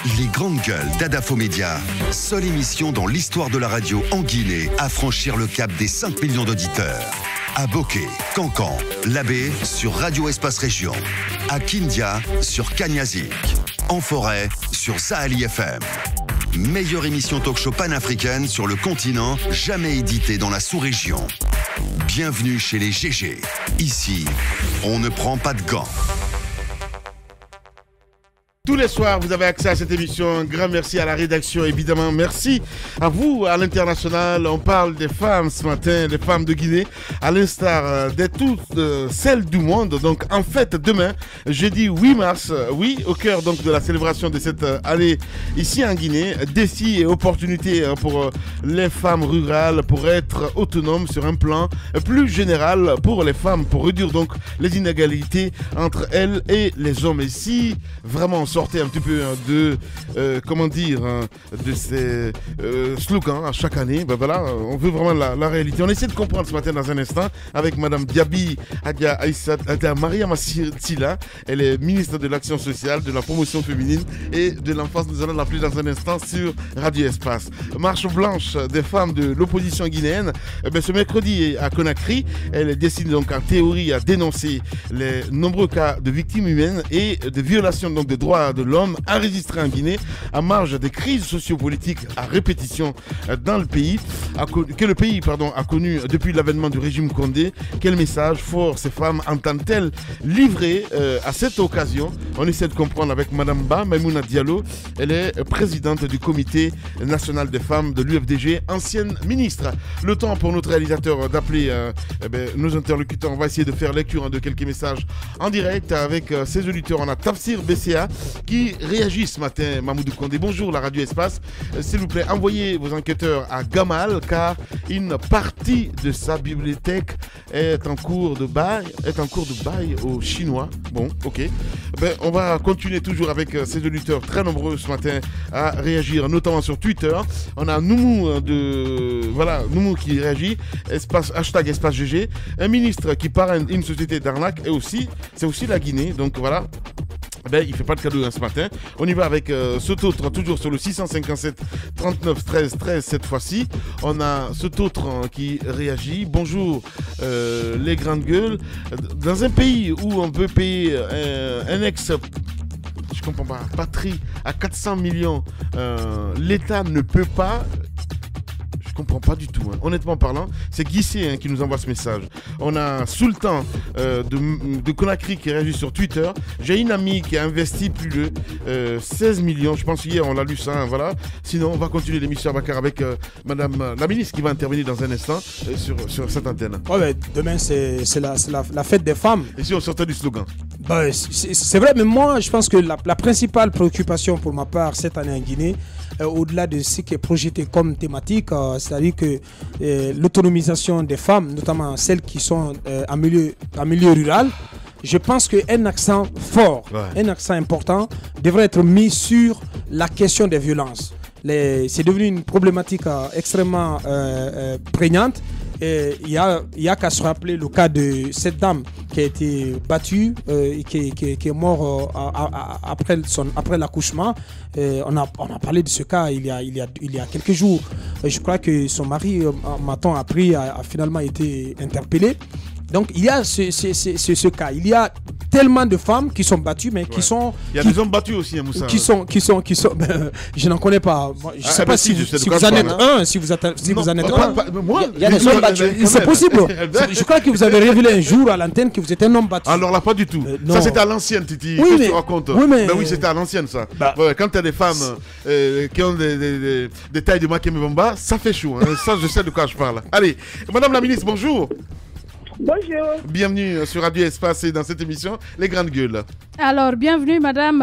Les grandes gueules d'Adafo Média, seule émission dans l'histoire de la radio en Guinée à franchir le cap des 5 millions d'auditeurs. À Bokeh, Cancan, Labé sur Radio Espace Région. À Kindia sur Kanyazik. En forêt sur Sahali FM. Meilleure émission talk-show panafricaine sur le continent, jamais éditée dans la sous-région. Bienvenue chez les GG. Ici, on ne prend pas de gants. Tous les soirs, vous avez accès à cette émission. Un grand merci à la rédaction, évidemment. Merci à vous, à l'international. On parle des femmes ce matin, les femmes de Guinée, à l'instar de toutes celles du monde. Donc, en fait, demain, jeudi 8 mars, oui, au cœur donc de la célébration de cette année ici en Guinée, défis et opportunités pour les femmes rurales pour être autonomes sur un plan plus général pour les femmes, pour réduire donc les inégalités entre elles et les hommes. Et si vraiment sortez un petit peu de de ces slogans à chaque année. Ben voilà, on veut vraiment la réalité. On essaie de comprendre ce matin dans un instant avec Madame Diaby Adia Aïssat Adia Maria Massila. Elle est ministre de l'Action sociale, de la promotion féminine et de l'enfance. Nous allons l'appeler dans un instant sur Radio Espace. Marche blanche des femmes de l'opposition guinéenne. Ce mercredi à Conakry, elle décide donc en théorie à dénoncer les nombreux cas de victimes humaines et de violations donc des droits de l'homme enregistrés en Guinée à marge des crises sociopolitiques à répétition dans le pays, que le pays a connu depuis l'avènement du régime Condé. Quel message fort ces femmes entendent-elles livrer à cette occasion? On essaie de comprendre avec Madame Ba Maimouna Diallo. Elle est présidente du comité national des femmes de l'UFDG, ancienne ministre. Le temps pour notre réalisateur d'appeler nos interlocuteurs. On va essayer de faire lecture de quelques messages en direct avec ses auditeurs. On a Tafsir BCA qui réagit ce matin. Mamoudou Kondé, bonjour la Radio Espace. S'il vous plaît, envoyez vos enquêteurs à Gamal car une partie de sa bibliothèque est en cours de bail aux Chinois. Bon, ok. On va continuer toujours avec ces auditeurs très nombreux ce matin à réagir, notamment sur Twitter. On a Noumou Noumou qui réagit, hashtag Espace GG. Un ministre qui parraine une société d'arnaque c'est aussi la Guinée. Donc voilà. Il ne fait pas de cadeau ce matin. On y va avec cet autre, toujours sur le 657 39 13 13 cette fois-ci. On a cet autre qui réagit. Bonjour les grandes gueules. Dans un pays où on peut payer je comprends pas, patrie à 400 millions, l'État ne peut pas. Je comprends pas du tout. Honnêtement parlant, c'est Guissé qui nous envoie ce message. On a Sultan de Conakry qui réagit sur Twitter. J'ai une amie qui a investi plus de 16 millions. Je pense hier on l'a lu ça. Voilà. Sinon, on va continuer l'émission à Bakar avec Madame la ministre qui va intervenir dans un instant sur cette antenne. Demain, c'est la fête des femmes. Et si on sortait du slogan? C'est vrai, mais moi, je pense que la principale préoccupation pour ma part cette année en Guinée, au-delà de ce qui est projeté comme thématique, c'est-à-dire que l'autonomisation des femmes, notamment celles qui sont en milieu rural, je pense qu'un accent fort, un accent important devrait être mis sur la question des violences. C'est devenu une problématique extrêmement prégnante. Il y a qu'à se rappeler le cas de cette dame qui a été battue et qui est morte après l'accouchement. On a parlé de ce cas il y a quelques jours. Je crois que son mari, m'a-t-on appris, a finalement été interpellé. Donc il y a ce cas. Il y a tellement de femmes qui sont battues, mais qui sont... Il y a des hommes battus aussi, Moussa. Qui sont je n'en connais pas. Je ne sais pas si vous en êtes un, si vous en êtes un. Il y a des hommes battus. C'est possible. Je crois que vous avez révélé un jour à l'antenne que vous êtes un homme battu. Alors là, pas du tout. Ça, c'était à l'ancienne, Titi. Oui, qu'est-ce que tu racontes? Oui, c'était à l'ancienne, ça. Quand tu as des femmes qui ont des tailles de Makeme Bamba, ça fait chaud. Ça, je sais de quoi je parle. Allez, Madame la ministre, bonjour. Bonjour. Bienvenue sur Radio Espace et dans cette émission, Les Grandes Gueules. Alors, bienvenue madame.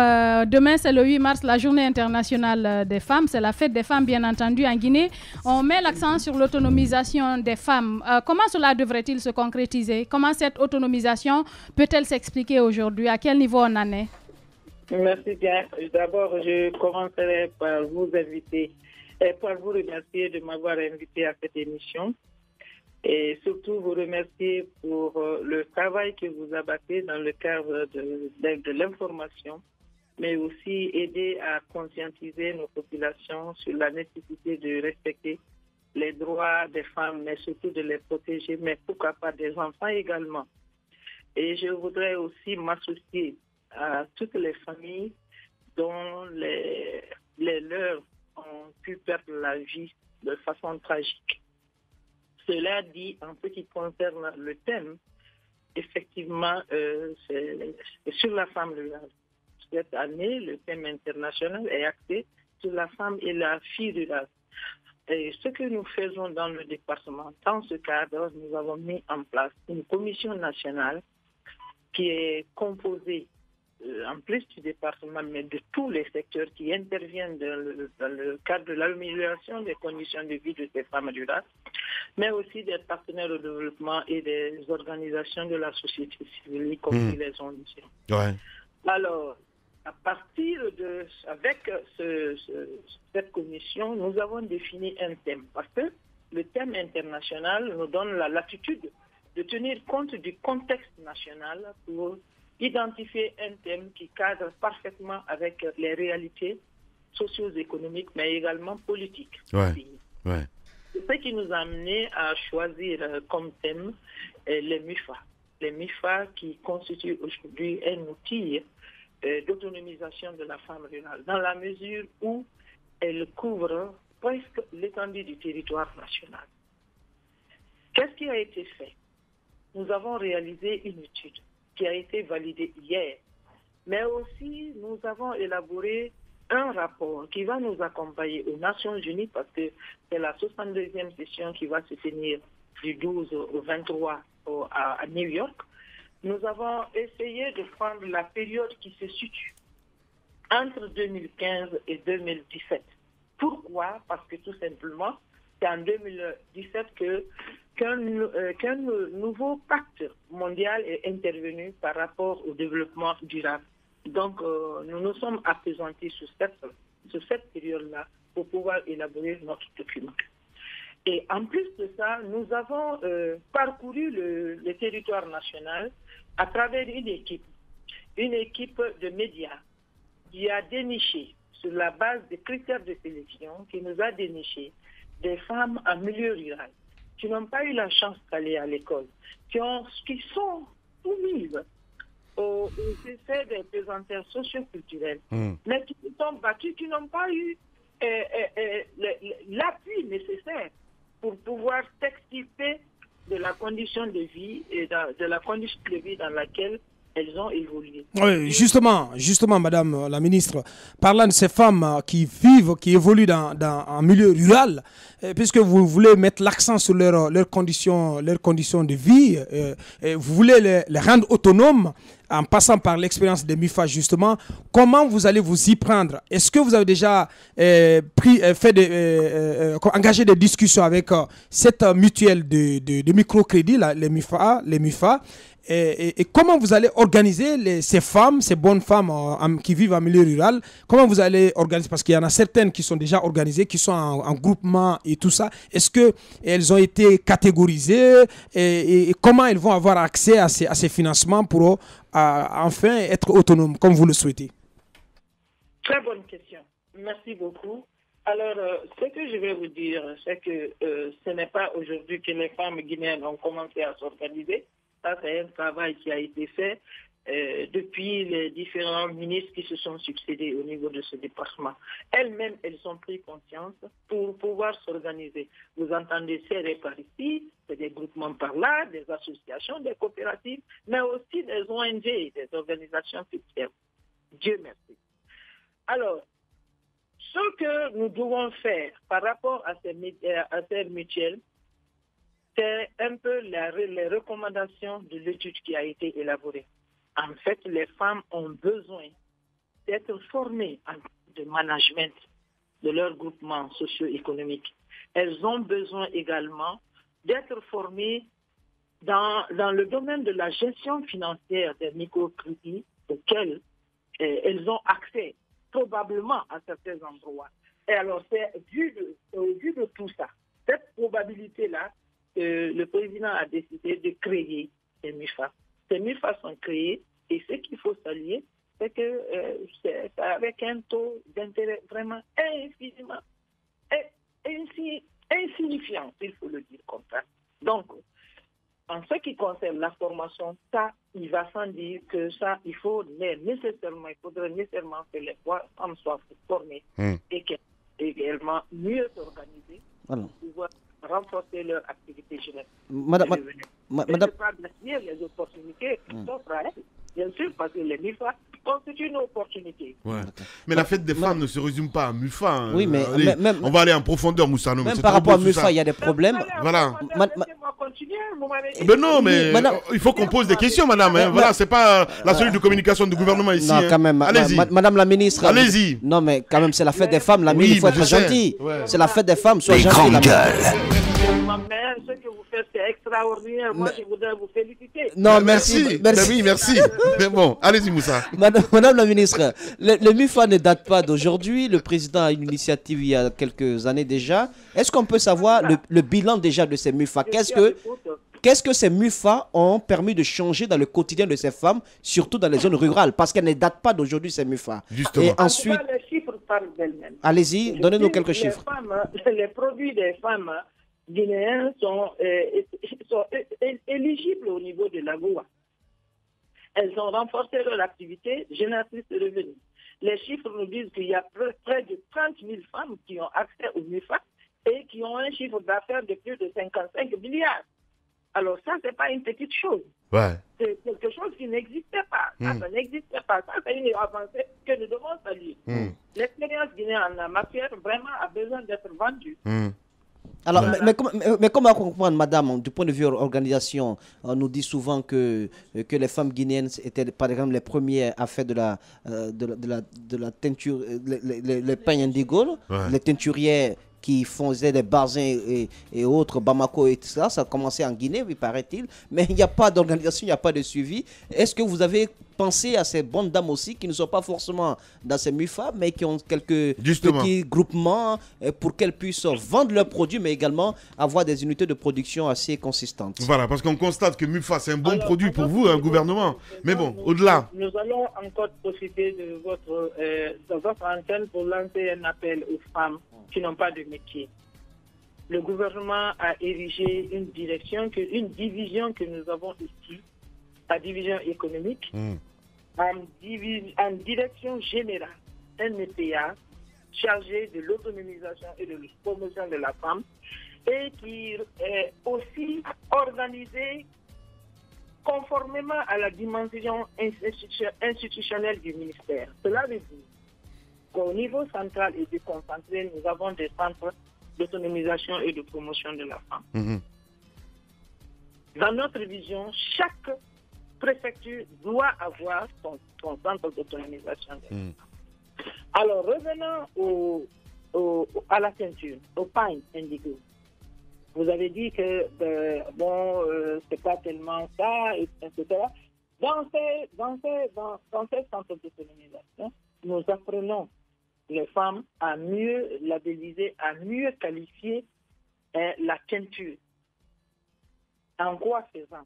Demain, c'est le 8 mars, la journée internationale des femmes. C'est la fête des femmes, bien entendu, en Guinée. On met l'accent sur l'autonomisation des femmes. Comment cela devrait-il se concrétiser? Comment cette autonomisation peut-elle s'expliquer aujourd'hui? À quel niveau on en est? Merci bien. D'abord, je commencerai par vous inviter et par vous remercier de m'avoir invité à cette émission. Et surtout vous remercier pour le travail que vous abattez dans le cadre de l'information mais aussi aider à conscientiser nos populations sur la nécessité de respecter les droits des femmes, mais surtout de les protéger, mais pourquoi pas des enfants également. Et je voudrais aussi m'associer à toutes les familles dont les leurs ont pu perdre la vie de façon tragique. Cela dit, en ce qui concerne le thème, effectivement, c'est sur la femme rurale. Cette année, le thème international est axé sur la femme et la fille rurale. Et ce que nous faisons dans le département, dans ce cadre, nous avons mis en place une commission nationale qui est composée, en plus du département, mais de tous les secteurs qui interviennent dans le cadre de l'amélioration des conditions de vie de ces femmes rurales, mais aussi des partenaires au développement et des organisations de la société civile, comme ils les ont dit. Ouais. Alors, à partir avec cette commission, nous avons défini un thème, parce que le thème international nous donne la latitude de tenir compte du contexte national pour identifier un thème qui cadre parfaitement avec les réalités socio-économiques, mais également politiques. Ouais. Ouais. C'est ce qui nous a amené à choisir comme thème les MIFA. Les MIFA qui constituent aujourd'hui un outil d'autonomisation de la femme rurale, dans la mesure où elle couvre presque l'étendue du territoire national. Qu'est-ce qui a été fait? Nous avons réalisé une étude qui a été validée hier, mais aussi nous avons élaboré un rapport qui va nous accompagner aux Nations Unies, parce que c'est la 62e session qui va se tenir du 12 au 23 à New York. Nous avons essayé de prendre la période qui se situe entre 2015 et 2017. Pourquoi? Parce que tout simplement, c'est en 2017 qu'un nouveau pacte mondial est intervenu par rapport au développement durable. Donc, nous nous sommes appesantis sur cette période-là pour pouvoir élaborer notre document. Et en plus de ça, nous avons parcouru le territoire national à travers une équipe de médias qui a déniché, sur la base des critères de sélection, qui nous a déniché des femmes en milieu rural, qui n'ont pas eu la chance d'aller à l'école, qui sont soumises aux effets des pesanteurs socio-culturels, mais qui se sont battues, qui n'ont pas eu l'appui nécessaire pour pouvoir s'extirper de la condition de vie et de la condition de vie dans laquelle elles ont évolué. Oui, justement, Madame la ministre, parlant de ces femmes qui évoluent en milieu rural, puisque vous voulez mettre l'accent sur leurs conditions de vie, vous voulez les rendre autonomes en passant par l'expérience des MIFA, justement, comment vous allez vous y prendre? Est-ce que vous avez déjà engagé des discussions avec cette mutuelle de microcrédit, les MIFA, et comment vous allez organiser ces femmes, ces bonnes femmes qui vivent en milieu rural? Comment vous allez organiser? Parce qu'il y en a certaines qui sont déjà organisées, qui sont en groupement et tout ça. Est-ce qu'elles ont été catégorisées et comment elles vont avoir accès à ces financements pour enfin être autonomes, comme vous le souhaitez? Très bonne question. Merci beaucoup. Alors, ce que je vais vous dire, c'est que ce n'est pas aujourd'hui que les femmes guinéennes ont commencé à s'organiser. Ça, c'est un travail qui a été fait depuis les différents ministres qui se sont succédés au niveau de ce département. Elles-mêmes, elles ont pris conscience pour pouvoir s'organiser. Vous entendez CRE par ici, c'est des groupements par là, des associations, des coopératives, mais aussi des ONG, des organisations fictives. Dieu merci. Alors, ce que nous devons faire par rapport à ces mutuelles, c'est un peu les recommandations de l'étude qui a été élaborée. En fait, les femmes ont besoin d'être formées en de management de leur groupement socio-économique. Elles ont besoin également d'être formées dans le domaine de la gestion financière des microcrédits auxquels elles ont accès probablement à certains endroits. Et alors, c'est au vu de tout ça, cette probabilité-là, le président a décidé de créer ces MIFA. Ces MIFA sont créés et ce qu'il faut saluer, c'est que c'est avec un taux d'intérêt vraiment infiniment insignifiant, il faut le dire comme ça. Donc, en ce qui concerne la formation, ça, il va sans dire que ça, il faudrait nécessairement que les femmes soient formées et qu'elles également mieux s'organiser pour pouvoir renforcer leur activité jeunesse. Madame, je parle les opportunités qui s'offrent à elles, bien sûr, parce que les MIFA constituent une opportunité. Ouais. Mais la fête des femmes ne se résume pas à MUFA. Hein. Oui, mais on va aller en profondeur, Moussa. Même par rapport à MUFA, il y a des problèmes. Voilà. Laissez-moi continuer. Mais non, mais il faut qu'on pose des questions, madame. Hein. Voilà, c'est pas la cellule de communication du gouvernement ici. Non, quand même. Allez-y. Madame la ministre. Allez-y. Non, mais quand même, c'est la fête des femmes. La ministre, il faut être gentil. Ouais. C'est la fête des femmes. Sois Les gentil. grandes gueules. Ma mère, ce que vous faites, c'est extraordinaire. Moi, je voudrais vous féliciter. Non, Merci. Oui, merci. Mais bon, allez-y, Moussa. Madame la ministre, le MUFA ne date pas d'aujourd'hui. Le président a une initiative il y a quelques années déjà. Est-ce qu'on peut savoir le bilan déjà de ces MUFA? Qu'est-ce que ces MUFA ont permis de changer dans le quotidien de ces femmes, surtout dans les zones rurales? Parce qu'elles ne datent pas d'aujourd'hui, ces MUFA. Justement. Et ensuite, les chiffres parlent d'elles-mêmes. Allez-y, donnez-nous quelques chiffres. Les produits des femmes guinéennes sont éligibles au niveau de la GOA. Elles ont renforcé leur activité génératrice de revenus. Les chiffres nous disent qu'il y a près de 30 000 femmes qui ont accès au MUFA et qui ont un chiffre d'affaires de plus de 55 milliards. Alors ça, ce n'est pas une petite chose. Ouais. C'est quelque chose qui n'existait pas. Ça n'existait pas. Ça, c'est une avancée que nous devons saluer. L'expérience guinéenne en la matière, vraiment, a besoin d'être vendue. Alors, mais comment comprendre, madame, du point de vue organisation, on nous dit souvent que les femmes guinéennes étaient, par exemple, les premières à faire de la teinture, les pains indigo, les teinturières qui faisaient des barzins et autres, Bamako et tout ça, ça a commencé en Guinée, oui, paraît-il, mais il n'y a pas d'organisation, il n'y a pas de suivi. Est-ce que vous avez pensé à ces bonnes dames aussi, qui ne sont pas forcément dans ces MUFA, mais qui ont quelques petits groupements pour qu'elles puissent vendre leurs produits, mais également avoir des unités de production assez consistantes? Voilà, parce qu'on constate que MUFA, c'est un bon produit pour vous, un gouvernement. Mais bon, au-delà. Nous allons encore profiter de votre antenne pour lancer un appel aux femmes qui n'ont pas de métier. Le gouvernement a érigé une division que nous avons ici, la division économique, en direction générale, un EPA chargé de l'autonomisation et de la promotion de la femme et qui est aussi organisé conformément à la dimension institutionnelle du ministère. Cela veut dire qu'au niveau central et déconcentré, nous avons des centres d'autonomisation et de promotion de la femme. Dans notre vision, chaque préfecture doit avoir son centre d'autonomisation de la femme. Alors, revenons à la ceinture, au pain indigo. Vous avez dit que, c'est pas tellement ça, etc. Dans ces centres d'autonomisation, nous apprenons les femmes à mieux labelliser, à mieux qualifier la teinture. En quoi faisant?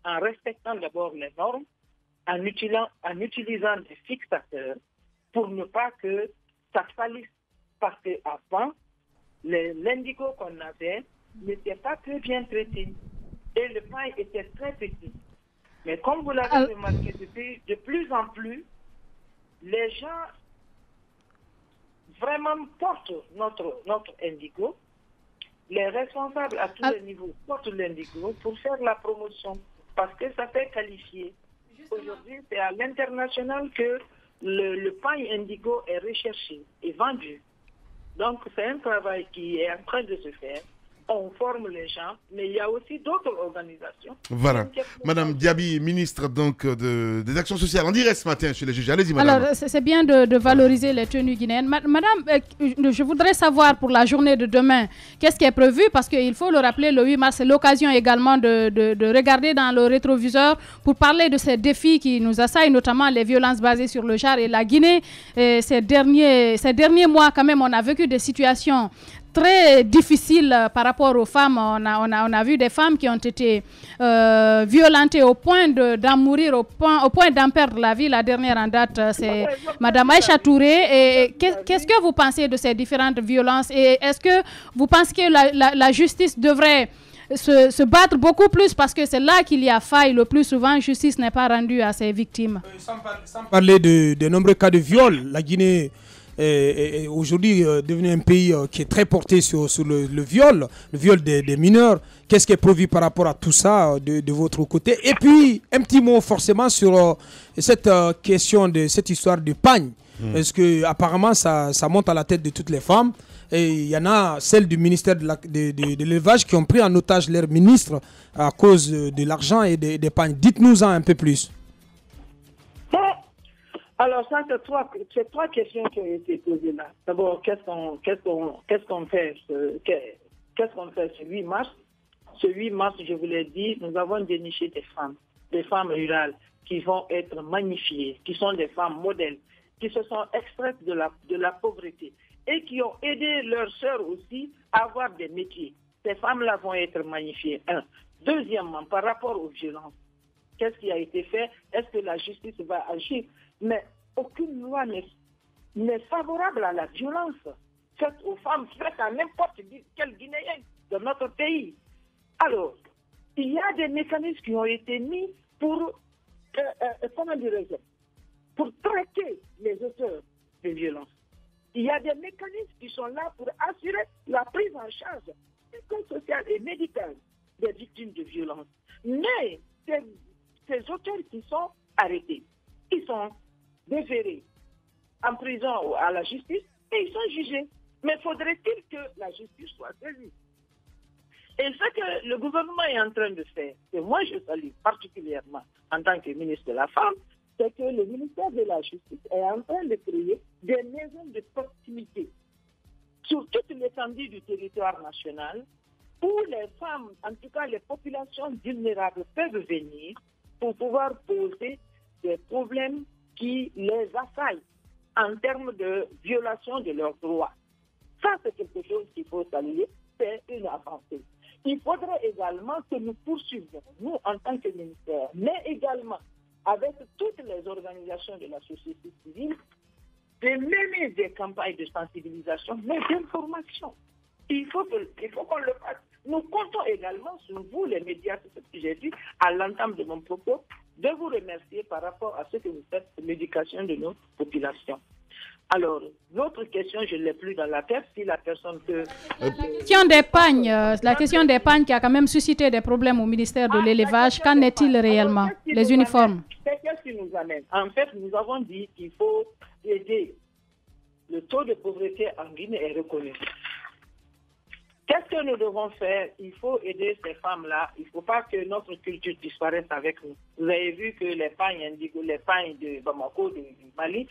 En respectant d'abord les normes, en utilisant des fixateurs pour ne pas que ça salisse. Parce qu'avant, l'indigo qu'on avait n'était pas très bien traité et le pain était très petit. Mais comme vous l'avez remarqué, de plus en plus, les gens vraiment portent notre indigo. Les responsables à tous les niveaux portent l'indigo pour faire la promotion parce que ça fait qualifier. Aujourd'hui, c'est à l'international que le pain indigo est recherché et vendu. Donc, c'est un travail qui est en train de se faire. On forme les gens, mais il y a aussi d'autres organisations. Voilà. Madame Diaby, ministre donc des Actions sociales, en direct ce matin chez les juges. Allez-y, madame. Alors, c'est bien de valoriser les tenues guinéennes. Madame, je voudrais savoir pour la journée de demain, qu'est-ce qui est prévu? Parce qu'il faut le rappeler, le 8 mars, c'est l'occasion également de regarder dans le rétroviseur pour parler de ces défis qui nous assaillent, notamment les violences basées sur le genre et la Guinée. Ces derniers mois, quand même, on a vécu des situations très difficile par rapport aux femmes. On a vu des femmes qui ont été violentées au point d'en mourir, au point d'en perdre la vie. La dernière en date, c'est Madame Aïcha Touré. Et qu'est-ce que vous pensez de ces différentes violences? Et est-ce que vous pensez que la justice devrait se battre beaucoup plus, parce que c'est là qu'il y a faille le plus souvent? Justice n'est pas rendue à ses victimes. Sans parler de nombreux cas de viol, la Guinée est aujourd'hui devenu un pays qui est très porté sur le viol des mineurs. Qu'est-ce qui est prévu par rapport à tout ça de votre côté? Et puis, un petit mot forcément sur cette question de cette histoire de pagne. Parce que apparemment ça monte à la tête de toutes les femmes. Et il y en a celles du ministère de l'élevage qui ont pris en otage leur ministre à cause de l'argent et des pagnes. Dites-nous-en un peu plus. Alors ça, c'est trois questions qui ont été posées là. D'abord, qu'est-ce qu'on fait ce 8 mars? Ce 8 mars, je vous l'ai dit, nous avons déniché des femmes rurales qui vont être magnifiées, qui sont des femmes modèles, qui se sont extraites de la pauvreté et qui ont aidé leurs sœurs aussi à avoir des métiers. Ces femmes-là vont être magnifiées. Un. Deuxièmement, par rapport aux violences, qu'est-ce qui a été fait? Est-ce que la justice va agir? Mais aucune loi n'est favorable à la violence faite aux femmes, faite à n'importe quel Guinéen de notre pays. Alors, il y a des mécanismes qui ont été mis pour, pour traiter les auteurs de violence. Il y a des mécanismes qui sont là pour assurer la prise en charge psychosociale et médicale des victimes de violence. Mais ces auteurs qui sont arrêtés, ils sont déférés en prison ou à la justice et ils sont jugés. Mais faudrait-il que la justice soit saisie? Et ce que le gouvernement est en train de faire, et moi je salue particulièrement en tant que ministre de la Femme, c'est que le ministère de la Justice est en train de créer des maisons de proximité sur toute l'étendue du territoire national où les femmes, en tout cas les populations vulnérables, peuvent venir pour pouvoir poser des problèmes qui les assaillent en termes de violation de leurs droits. Ça, c'est quelque chose qu'il faut saluer, c'est une avancée. Il faudrait également que nous poursuivions, nous en tant que ministère, mais également avec toutes les organisations de la société civile, de mener des campagnes de sensibilisation, mais d'information. Il faut qu'on le fasse. Nous comptons également sur vous, les médias, c'est ce que j'ai dit à l'entame de mon propos, de vous remercier par rapport à ce que vous faites pour l'éducation de nos populations. Alors, l'autre question, je ne l'ai plus dans la tête, si la personne peut... La question des pagnes qui a quand même suscité des problèmes au ministère de l'élevage, qu'en est-il réellement? Les uniformes. Qu'est-ce qui nous amène? En fait, nous avons dit qu'il faut aider. Le taux de pauvreté en Guinée est reconnu. Qu'est-ce que nous devons faire? Il faut aider ces femmes-là. Il ne faut pas que notre culture disparaisse avec nous. Vous avez vu que les pagnes indigo, les pagnes de Bamako, du Mali,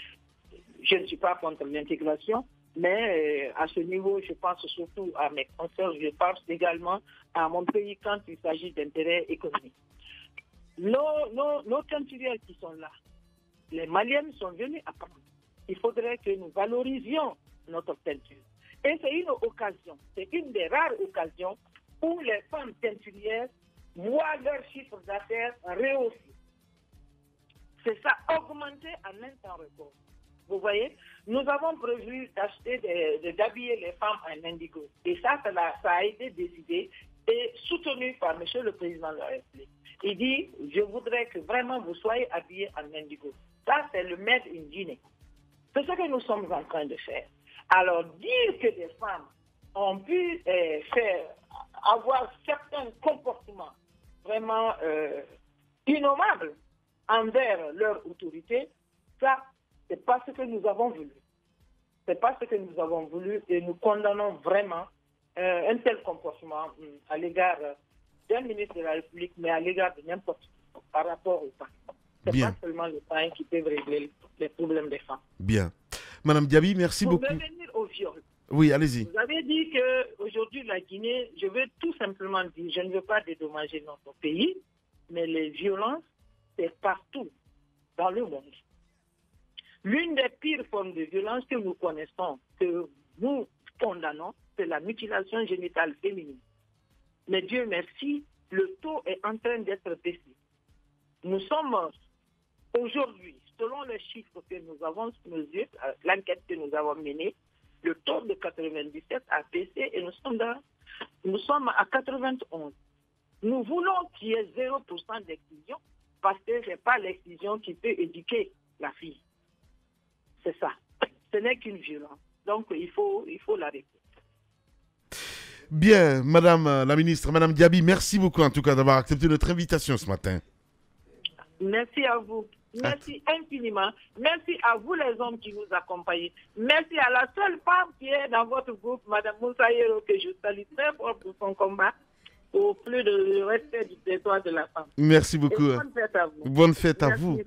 je ne suis pas contre l'intégration, mais à ce niveau, je pense surtout à mes consoeurs, je pense également à mon pays quand il s'agit d'intérêts économiques. Nos teinturières qui sont là, les Maliennes sont venues apprendre. Il faudrait que nous valorisions notre teinture. Et c'est une occasion, c'est une des rares occasions où les femmes teinturières voient leur chiffre d'affaires rehausser. C'est ça, augmenter en un temps record. Vous voyez, nous avons prévu d'habiller les femmes en indigo. Et ça a été décidé et soutenu par M. le Président de la République. Il dit, je voudrais que vraiment vous soyez habillés en indigo. Ça, c'est le Made in Guinée. C'est ce que nous sommes en train de faire. Alors, dire que des femmes ont pu avoir certains comportements vraiment innommables envers leur autorité, ça, c'est pas ce que nous avons voulu. C'est pas ce que nous avons voulu et nous condamnons vraiment un tel comportement à l'égard d'un ministre de la République, mais à l'égard de n'importe qui par rapport aux femmes. C'est pas seulement les femmes qui peuvent régler les problèmes des femmes. Bien. Madame Diaby, merci beaucoup. Pour revenir au viol. Oui, allez-y. Vous avez dit qu'aujourd'hui, la Guinée, je veux tout simplement dire, je ne veux pas dédommager notre pays, mais les violences, c'est partout dans le monde. L'une des pires formes de violence que nous connaissons, que nous condamnons, c'est la mutilation génitale féminine. Mais Dieu merci, le taux est en train d'être baissé. Nous sommes aujourd'hui, selon les chiffres que nous avons sous nos yeux, l'enquête que nous avons menée, le taux de 97 a baissé et nous sommes à 91. Nous voulons qu'il y ait 0% d'excision parce que ce n'est pas l'excision qui peut éduquer la fille. C'est ça. Ce n'est qu'une violence. Donc, il faut l'arrêter. Bien, Madame la ministre, Madame Diaby, merci beaucoup en tout cas d'avoir accepté notre invitation ce matin. Merci à vous. Merci infiniment. Merci à vous les hommes qui nous accompagnent. Merci à la seule femme qui est dans votre groupe, Madame Moussaïro, que je salue très fort pour son combat au plus de respect du territoire de la femme. Merci beaucoup. Et bonne fête à vous. Bonne fête à vous.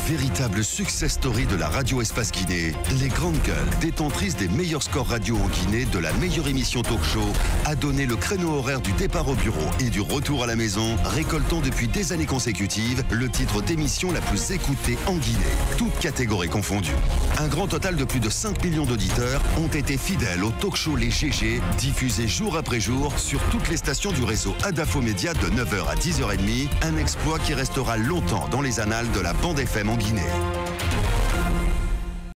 Véritable success story de la radio Espace Guinée, les grandes gueules, détentrices des meilleurs scores radio en Guinée, de la meilleure émission talk show, a donné le créneau horaire du départ au bureau et du retour à la maison, récoltant depuis des années consécutives le titre d'émission la plus écoutée en Guinée, toutes catégories confondues. Un grand total de plus de 5 millions d'auditeurs ont été fidèles au talk show Les GG, diffusé jour après jour sur toutes les stations du réseau Adafo Média de 9h à 10h30, un exploit qui restera longtemps dans les annales de la bande FM en Guinée.